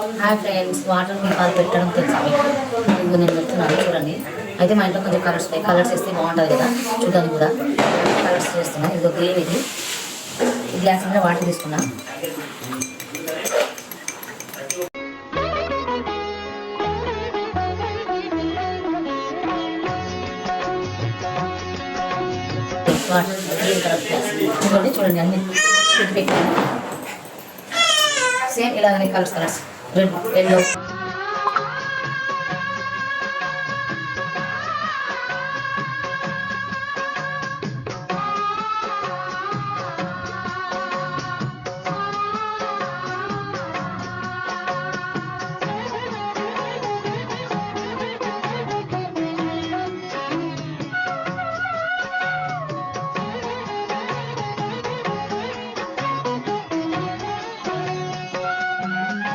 Hi friends, water పాలు పెట్టడం తెలుసా మీకు? ఇప్పుడు నేను చెప్తున్నాను చూడండి. అయితే మా ఇంట్లో కొంచెం కలర్స్ ఉంటాయి, కలర్స్ వేస్తే బాగుంటుంది కదా చూడడానికి కూడా. కలర్స్ చేస్తున్నా. ఇది గ్రీన్, ఇది ఈ గ్లాస్ మీద వాటర్ తీసుకున్నా. వాటర్ గ్రీన్ కలర్ గ్లాస్ చూడండి అన్ని పెట్టాను. సేమ్ ఇలాగనే కలర్స్ రెడ్, ఎల్లో,